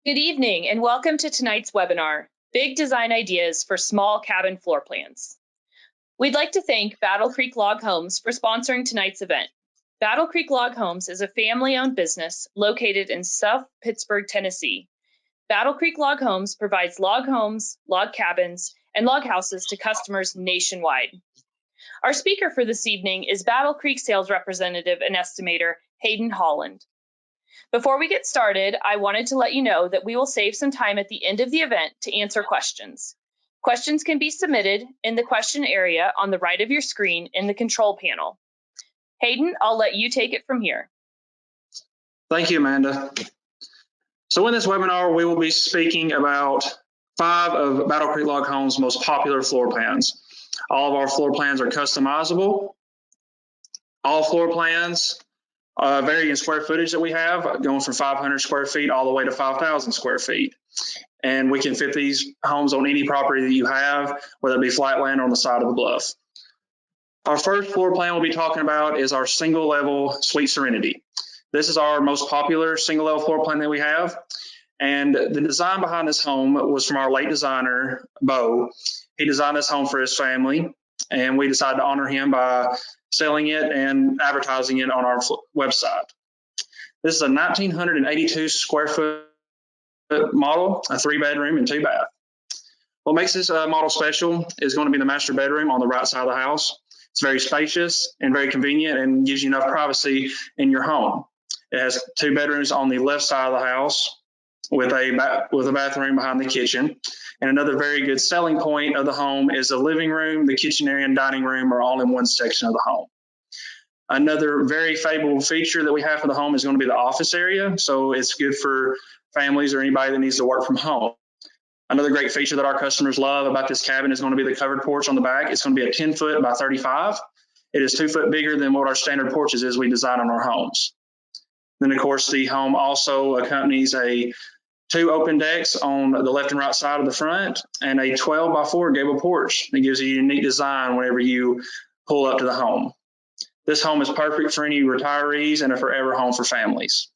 Good evening and welcome to tonight's webinar, Big Design Ideas for Small Cabin Floor Plans. We'd like to thank Battle Creek Log Homes for sponsoring tonight's event. Battle Creek Log Homes is a family-owned business located in South Pittsburgh, Tennessee. Battle Creek Log Homes provides log homes, log cabins, and log houses to customers nationwide. Our speaker for this evening is Battle Creek Sales Representative and Estimator, Hayden Holland. Before we get started, I wanted to let you know that we will save some time at the end of the event to answer questions. Questions can be submitted in the question area on the right of your screen in the control panel. Hayden, I'll let you take it from here. Thank you, Amanda. So in this webinar, we will be speaking about 5 of Battle Creek Log Homes' most popular floor plans. All of our floor plans are customizable. All floor plans vary in square footage that we have, going from 500 square feet all the way to 5,000 square feet. And we can fit these homes on any property that you have, whether it be flat land or on the side of the bluff. Our first floor plan we'll be talking about is our single level suite Serenity. This is our most popular single level floor plan that we have. And the design behind this home was from our late designer, Bo. He designed this home for his family, and we decided to honor him by selling it and advertising it on our website. This is a 1,982 square foot model, a 3-bedroom and 2-bath. What makes this model special is going to be the master bedroom on the right side of the house. It's very spacious and very convenient and gives you enough privacy in your home. It has 2 bedrooms on the left side of the house with a bathroom behind the kitchen. And another very good selling point of the home is the living room, the kitchen area, and dining room are all in one section of the home. Another very favorable feature that we have for the home is going to be the office area. So it's good for families or anybody that needs to work from home. Another great feature that our customers love about this cabin is going to be the covered porch on the back. It's going to be a 10 foot by 35. It is 2 foot bigger than what our standard porches is we design on our homes. Then, of course, the home also accompanies 2 open decks on the left and right side of the front and a 12 by 4 gable porch that gives you a unique design whenever you pull up to the home. This home is perfect for any retirees and a forever home for families.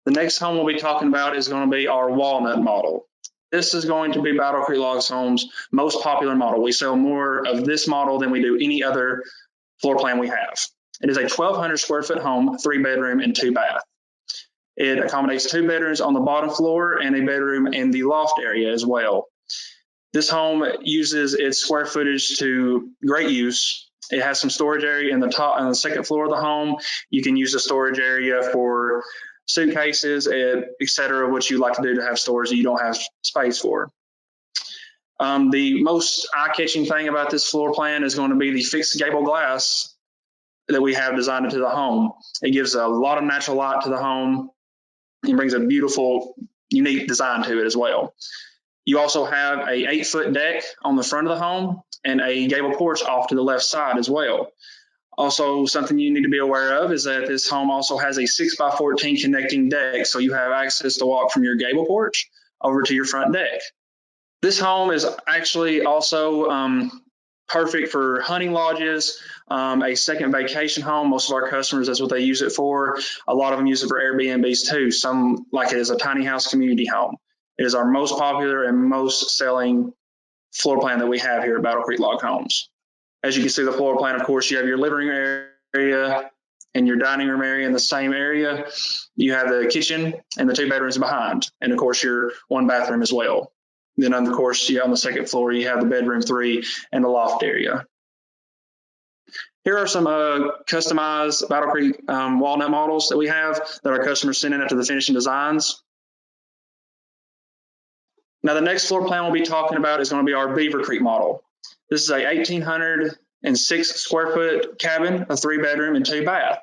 The next home we'll be talking about is going to be our Walnut Model. This is going to be Battle Creek Log Homes' most popular model. We sell more of this model than we do any other floor plan we have. It is a 1,200 square foot home, 3-bedroom and 2-bath. It accommodates 2 bedrooms on the bottom floor and a bedroom in the loft area as well. This home uses its square footage to great use. It has some storage area in the top on the second floor of the home. You can use the storage area for suitcases, etc., what you like to do to have storage that you don't have space for. The most eye-catching thing about this floor plan is going to be the fixed gable glass that we have designed into the home. It gives a lot of natural light to the home and brings a beautiful, unique design to it as well. You also have a 8-foot deck on the front of the home and a gable porch off to the left side as well. Also, something you need to be aware of is that this home also has a 6 by 14 connecting deck, so you have access to walk from your gable porch over to your front deck. This home is actually also perfect for hunting lodges, a second vacation home. Most of our customers, that's what they use it for. A lot of them use it for Airbnbs too. Some like it as a tiny house community home. It is our most popular and most selling floor plan that we have here at Battle Creek Log Homes. As you can see the floor plan, of course, you have your living room area and your dining room area in the same area. You have the kitchen and the 2 bedrooms behind, and of course your 1 bathroom as well. Then, of course, on the second floor, you have the bedroom 3 and the loft area. Here are some customized Battle Creek Walnut models that we have that our customers send in after the finishing designs. Now, the next floor plan we'll be talking about is going to be our Beaver Creek model. This is a 1,806 square foot cabin, a 3-bedroom and 2-bath.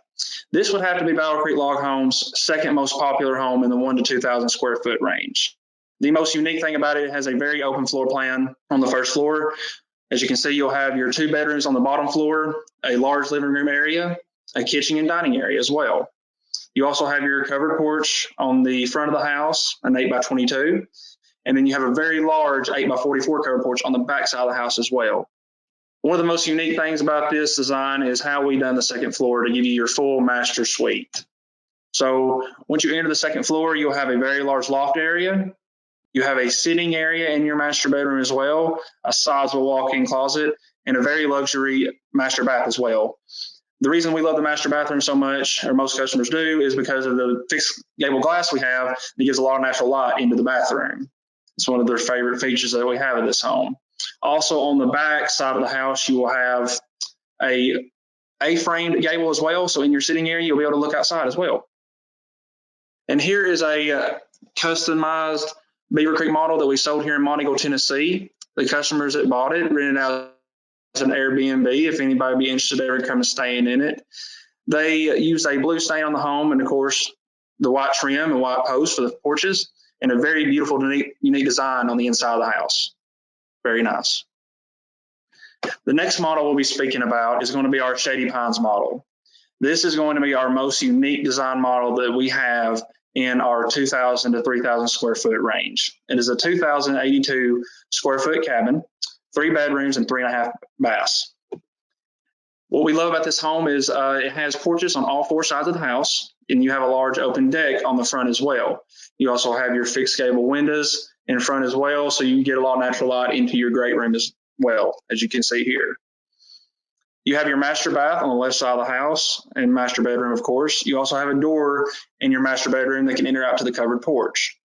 This would have to be Battle Creek Log Homes' second most popular home in the 1,000 to 2,000 square foot range. The most unique thing about it has a very open floor plan on the first floor. As you can see, you'll have your 2 bedrooms on the bottom floor, a large living room area, a kitchen and dining area as well. You also have your covered porch on the front of the house, an 8 by 22. And then you have a very large 8 by 44 covered porch on the back side of the house as well. One of the most unique things about this design is how we done the second floor to give you your full master suite. So once you enter the second floor, you'll have a very large loft area. You have a sitting area in your master bedroom as well, a sizable walk-in closet, and a very luxury master bath as well. The reason we love the master bathroom so much, or most customers do, is because of the fixed gable glass we have that gives a lot of natural light into the bathroom. It's one of their favorite features that we have in this home. Also on the back side of the house, you will have a A-framed gable as well. So in your sitting area, you'll be able to look outside as well. And here is a customized Beaver Creek model that we sold here in Montego, Tennessee. The customers that bought it rented out as an Airbnb if anybody would be interested ever come and staying in it. They used a blue stain on the home and, of course, the white trim and white posts for the porches, and a very beautiful, unique design on the inside of the house. Very nice. The next model we'll be speaking about is going to be our Shady Pines model. This is going to be our most unique design model that we have in our 2,000 to 3,000 square foot range. It is a 2,082 square foot cabin, 3 bedrooms and 3.5 baths. What we love about this home is it has porches on all 4 sides of the house, and you have a large open deck on the front as well. You also have your fixed gable windows in front as well, so you get a lot of natural light into your great room as well, as you can see here. You have your master bath on the left side of the house and master bedroom, of course. You also have a door in your master bedroom that can enter out to the covered porch.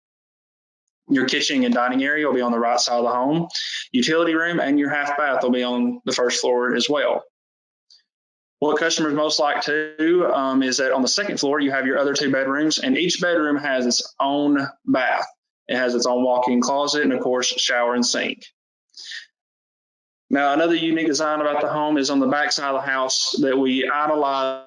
Your kitchen and dining area will be on the right side of the home. Utility room and your half bath will be on the first floor as well. What customers most like too is that on the second floor, you have your other 2 bedrooms, and each bedroom has its own bath. It has its own walk-in closet and, of course, shower and sink. Now, another unique design about the home is on the back side of the house that we idolize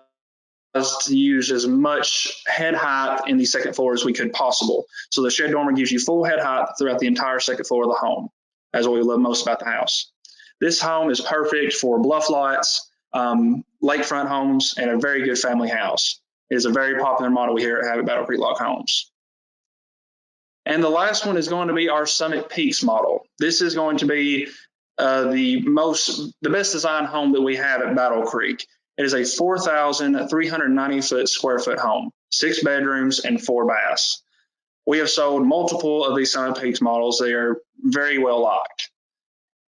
to use as much head height in the second floor as we could possible. So the shed dormer gives you full head height throughout the entire second floor of the home. That's what we love most about the house. This home is perfect for bluff lights, lakefront homes, and a very good family house. It is a very popular model we here at Battle Creek Log Homes. And the last one is going to be our Summit Peaks model. This is going to be the best designed home that we have at Battle Creek. It is a 4,390 square foot home, 6 bedrooms and 4 baths. We have sold multiple of these Summit Peaks models. They are very well liked.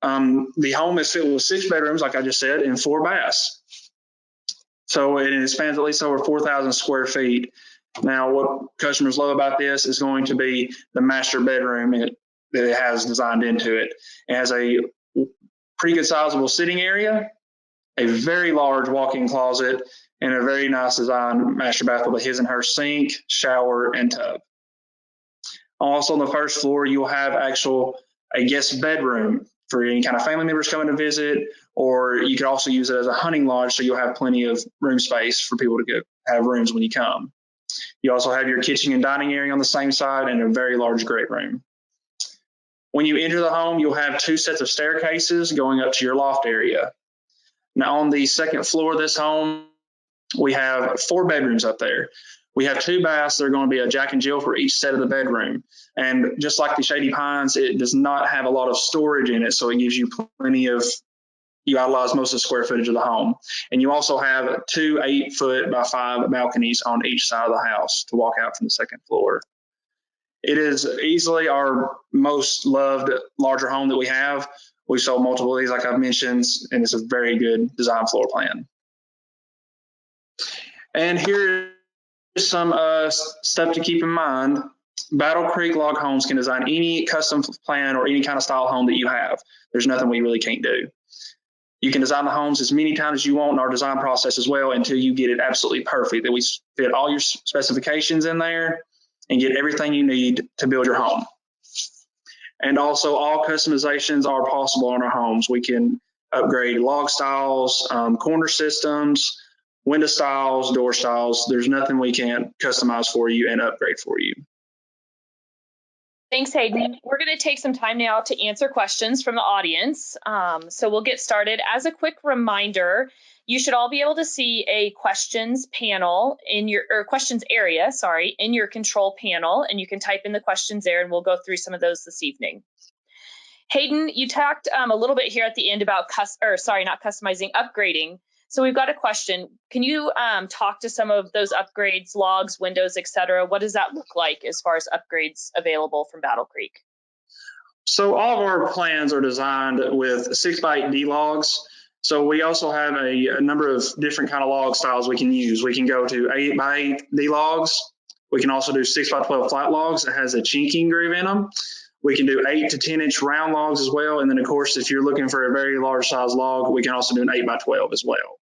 The home is filled with 6 bedrooms, like I just said, and 4 baths. So it spans at least over 4,000 square feet. Now, what customers love about this is going to be the master bedroom that it has designed into it. It has a pretty good sizable sitting area, a very large walk-in closet, and a very nice designed master bath with a his and her sink, shower, and tub. Also on the first floor, you'll have a guest bedroom for any kind of family members coming to visit, or you could also use it as a hunting lodge, so you'll have plenty of room space for people to go have rooms when you come. You also have your kitchen and dining area on the same side and a very large great room. When you enter the home, you'll have 2 sets of staircases going up to your loft area. Now on the second floor of this home, we have 4 bedrooms up there. We have 2 baths. They're going to be a Jack and Jill for each set of the bedroom. And just like the Shady Pines, it does not have a lot of storage in it, so it gives you plenty of, you utilize most of the square footage of the home. And you also have 2 8-foot by 5 balconies on each side of the house to walk out from the second floor. It is easily our most loved larger home that we have. We sold multiple of these, like I've mentioned, and it's a very good design floor plan. And here is some stuff to keep in mind. Battle Creek Log Homes can design any custom plan or any kind of style home that you have. There's nothing we really can't do. You can design the homes as many times as you want in our design process as well until you get it absolutely perfect, that we fit all your specifications in there and get everything you need to build your home. And also all customizations are possible on our homes. We can upgrade log styles, corner systems, window styles, door styles. There's nothing we can't customize for you and upgrade for you. Thanks, Hayden. We're going to take some time now to answer questions from the audience. So we'll get started. As a quick reminder, you should all be able to see a questions panel in your, or questions area, sorry, in your control panel, and you can type in the questions there and we'll go through some of those this evening. Hayden, you talked a little bit here at the end about, not customizing, upgrading. So we've got a question. Can you talk to some of those upgrades, logs, windows, etc.? What does that look like as far as upgrades available from Battle Creek? So all of our plans are designed with 6x8 D logs. So we also have a number of different kind of log styles we can use. We can go to 8x8 D logs. We can also do 6x12 flat logs that has a chinking groove in them. We can do 8 to 10 inch round logs as well. And then of course, if you're looking for a very large size log, we can also do an 8x12 as well.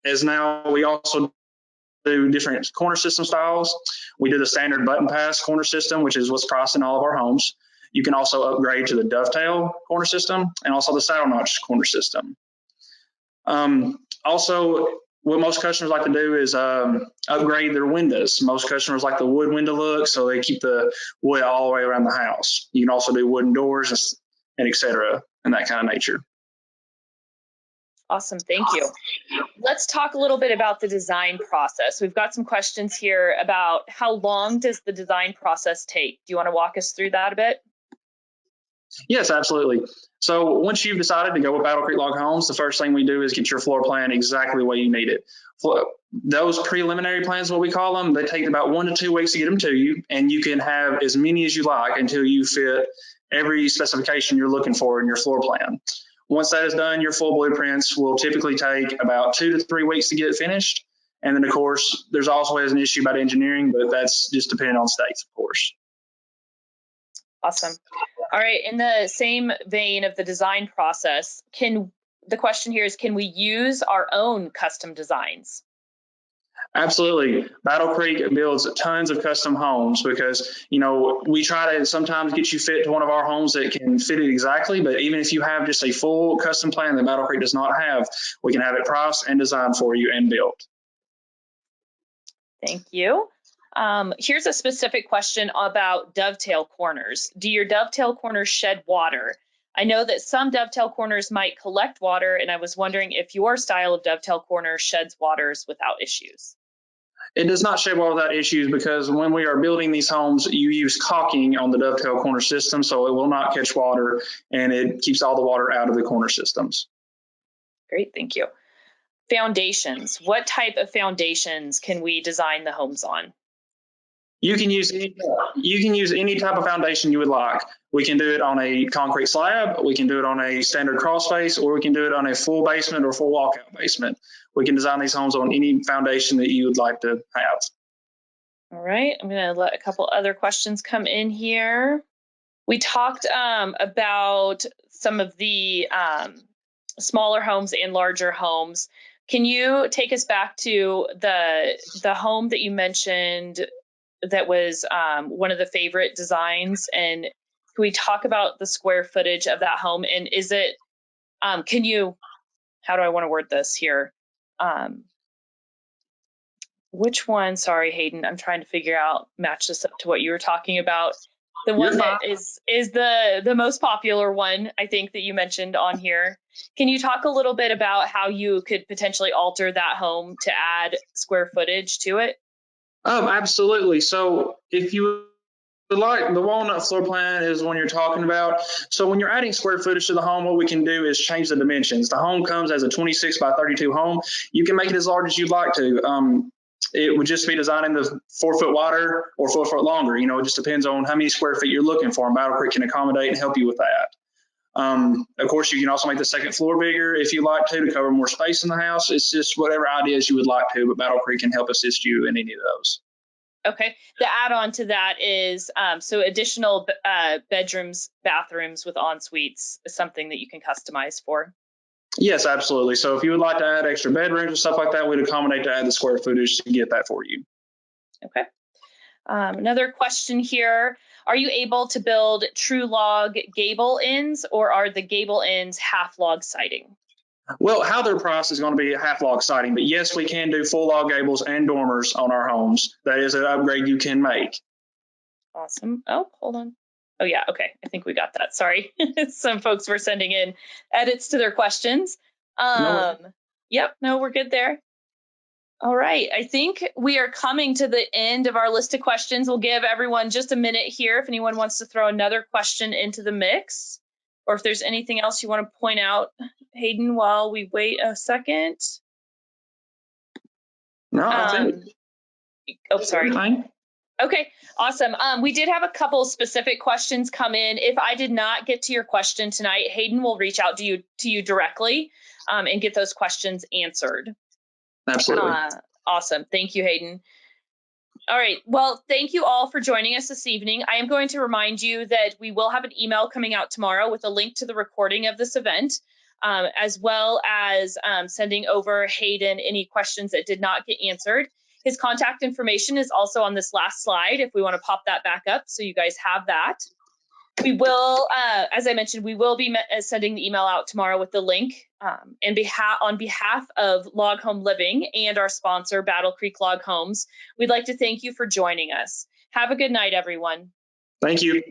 As now we also do different corner system styles. We do the standard button pass corner system, which is what's priced in all of our homes. You can also upgrade to the dovetail corner system and also the saddle notch corner system. Also, what most customers like to do is upgrade their windows. Most customers like the wood window look, so they keep the wood all the way around the house. You can also do wooden doors and et cetera, and that kind of nature. Awesome, thank you. Let's talk a little bit about the design process. We've got some questions here about how long does the design process take? Do you want to walk us through that a bit? Yes, absolutely. So once you've decided to go with Battle Creek Log Homes, the first thing we do is get your floor plan exactly the way you need it. Those preliminary plans, what we call them, they take about 1 to 2 weeks to get them to you, and you can have as many as you like until you fit every specification you're looking for in your floor plan. Once that is done, your full blueprints will typically take about 2 to 3 weeks to get finished. And then, of course, there's always an issue about engineering, but that's just depending on states, of course. Awesome. All right, in the same vein of the design process, the question here is, can we use our own custom designs? Absolutely. Battle Creek builds tons of custom homes because, you know, we try to sometimes get you fit to one of our homes that can fit it exactly. But even if you have just a full custom plan that Battle Creek does not have, we can have it priced and designed for you and built. Thank you. Here's a specific question about dovetail corners. Do your dovetail corners shed water? I know that some dovetail corners might collect water, and I was wondering if your style of dovetail corner sheds waters without issues. It does not shed water without issues because when we are building these homes, you use caulking on the dovetail corner system, so it will not catch water and it keeps all the water out of the corner systems. Great, thank you. Foundations. What type of foundations can we design the homes on? You can use any type of foundation you would like. We can do it on a concrete slab, we can do it on a standard crawl space, or we can do it on a full basement or full walkout basement. We can design these homes on any foundation that you would like to have. All right, I'm going to let a couple other questions come in here. We talked about some of the smaller homes and larger homes. Can you take us back to the home that you mentioned that was one of the favorite designs, and can we talk about the square footage of that home? And is it, how do I want to word this here? Which one, sorry, Hayden, I'm trying to match this up to what you were talking about. The one that is the most popular one, I think, that you mentioned on here. Can you talk a little bit about how you could potentially alter that home to add square footage to it? Absolutely. So if you like, the walnut floor plan is one you're talking about. So when you're adding square footage to the home, what we can do is change the dimensions. The home comes as a 26 by 32 home. You can make it as large as you'd like to. It would just be designing the 4 foot wider or 4 foot longer. You know, it just depends on how many square feet you're looking for, and Battle Creek can accommodate and help you with that. Of course, you can also make the second floor bigger if you like to cover more space in the house. It's just whatever ideas you would like to, but Battle Creek can help assist you in any of those. Okay. The add-on to that is so additional bedrooms, bathrooms with en-suites is something that you can customize for. Yes, absolutely. So if you would like to add extra bedrooms and stuff like that, we'd accommodate to add the square footage to get that for you. Okay. Another question here. Are you able to build true log gable ends, or are the gable ends half log siding? Well, how they're priced is going to be a half log siding, but yes, we can do full log gables and dormers on our homes. That is an upgrade you can make. Awesome. Oh, hold on. Oh yeah, okay. I think we got that. Sorry. Some folks were sending in edits to their questions. Yep, no, we're good there. All right, I think we are coming to the end of our list of questions. We'll give everyone just a minute here if anyone wants to throw another question into the mix. or if there's anything else you want to point out, Hayden, while we wait a second. No, I think. Oh, sorry. Everything. Okay, awesome. We did have a couple specific questions come in. If I did not get to your question tonight, Hayden will reach out to you directly and get those questions answered. Absolutely. Awesome. Thank you, Hayden. All right. Well, thank you all for joining us this evening. I am going to remind you that we will have an email coming out tomorrow with a link to the recording of this event, as well as sending over Hayden any questions that did not get answered. His contact information is also on this last slide if we want to pop that back up so you guys have that. We will, as I mentioned, we will be sending the email out tomorrow with the link. On behalf of Log Home Living and our sponsor, Battle Creek Log Homes, we'd like to thank you for joining us. Have a good night, everyone. Thank you.